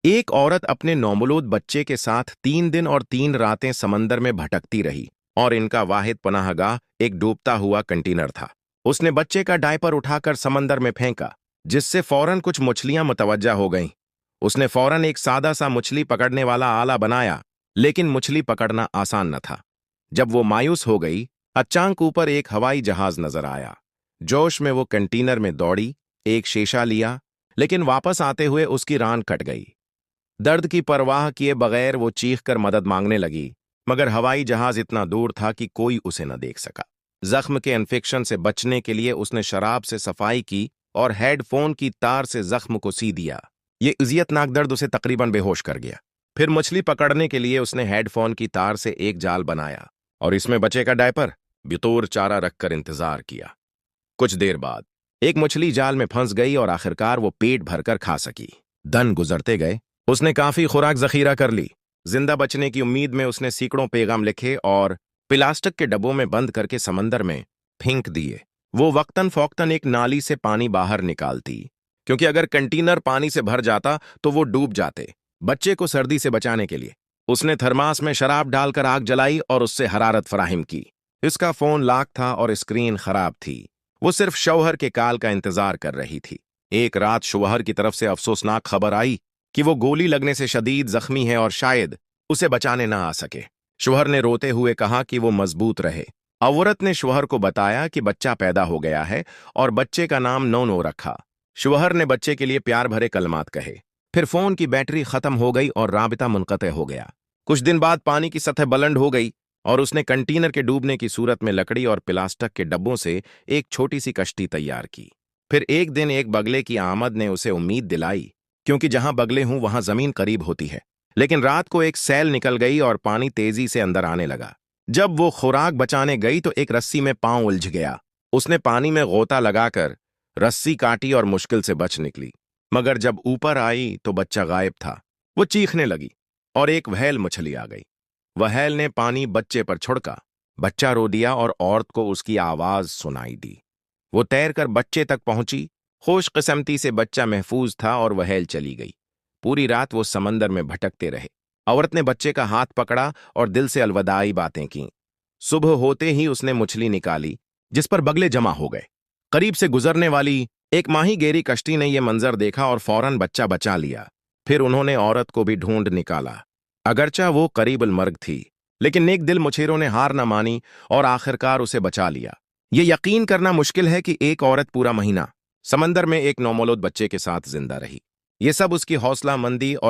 एक औरत अपने नौमौलूद बच्चे के साथ 3 दिन और 3 रातें समंदर में भटकती रही और इनका वाहिद पनाहगाह एक डूबता हुआ कंटेनर था। उसने बच्चे का डायपर उठाकर समंदर में फेंका, जिससे फौरन कुछ मछलियां मुतवज्जा हो गईं। उसने फौरन एक सादा सा मछली पकड़ने वाला आला बनाया, लेकिन मछली पकड़ना आसान न था। जब वो मायूस हो गई, अचानक ऊपर एक हवाई जहाज नजर आया। जोश में वो कंटेनर में दौड़ी, एक शीशा लिया, लेकिन वापस आते हुए उसकी रान कट गई। दर्द की परवाह किए बगैर वो चीखकर मदद मांगने लगी, मगर हवाई जहाज इतना दूर था कि कोई उसे न देख सका। जख्म के इन्फेक्शन से बचने के लिए उसने शराब से सफाई की और हेडफोन की तार से जख्म को सी दिया। ये इज़ियतनाक दर्द उसे तकरीबन बेहोश कर गया। फिर मछली पकड़ने के लिए उसने हेडफोन की तार से एक जाल बनाया और इसमें बच्चे का डायपर बितौर चारा रखकर इंतजार किया। कुछ देर बाद एक मछली जाल में फंस गई और आखिरकार वो पेट भरकर खा सकी। दिन गुजरते गए, उसने काफी खुराक जखीरा कर ली। जिंदा बचने की उम्मीद में उसने सैकड़ों पैगाम लिखे और प्लास्टिक के डब्बों में बंद करके समंदर में फेंक दिए। वो वक्तन फौक्तन एक नाली से पानी बाहर निकालती, क्योंकि अगर कंटेनर पानी से भर जाता तो वो डूब जाते। बच्चे को सर्दी से बचाने के लिए उसने थर्मास में शराब डालकर आग जलाई और उससे हरारत फराहिम की। इसका फोन लॉक था और स्क्रीन खराब थी। वो सिर्फ शौहर के काल का इंतजार कर रही थी। एक रात शौहर की तरफ से अफसोसनाक खबर आई कि वो गोली लगने से शदीद जख्मी है और शायद उसे बचाने ना आ सके। शौहर ने रोते हुए कहा कि वो मजबूत रहे। औरत ने शौहर को बताया कि बच्चा पैदा हो गया है और बच्चे का नाम नोनो रखा। शौहर ने बच्चे के लिए प्यार भरे कलमात कहे। फिर फोन की बैटरी खत्म हो गई और राबिता मुनक़ते हो गया। कुछ दिन बाद पानी की सतह बुलंद हो गई और उसने कंटेनर के डूबने की सूरत में लकड़ी और प्लास्टिक के डब्बों से एक छोटी सी कश्ती तैयार की। फिर एक दिन एक बगले की आमद ने उसे उम्मीद दिलाई, क्योंकि जहां बगले हूं वहां जमीन करीब होती है। लेकिन रात को एक सैल निकल गई और पानी तेजी से अंदर आने लगा। जब वो खुराक बचाने गई तो एक रस्सी में पांव उलझ गया। उसने पानी में गोता लगाकर रस्सी काटी और मुश्किल से बच निकली, मगर जब ऊपर आई तो बच्चा गायब था। वो चीखने लगी और एक व्हेल मछली आ गई। व्हेल ने पानी बच्चे पर छुड़का। बच्चा रो दिया और औरत को उसकी आवाज सुनाई दी। वो तैरकर बच्चे तक पहुंची। खुशकिस्मती से बच्चा महफूज था और व्हेल चली गई। पूरी रात वो समंदर में भटकते रहे। औरत ने बच्चे का हाथ पकड़ा और दिल से अलविदाई बातें की। सुबह होते ही उसने मछली निकाली, जिस पर बगले जमा हो गए। करीब से गुजरने वाली एक माहीगेरी कश्ती ने यह मंजर देखा और फौरन बच्चा बचा लिया। फिर उन्होंने औरत को भी ढूंढ निकाला। अगरचा वो करीबल मर्ग थी, लेकिन नेक दिल मुछेरों ने हार न मानी और आखिरकार उसे बचा लिया। ये यकीन करना मुश्किल है कि एक औरत पूरा महीना समंदर में एक नौमौलूद बच्चे के साथ जिंदा रही। ये सब उसकी हौसला मंदी और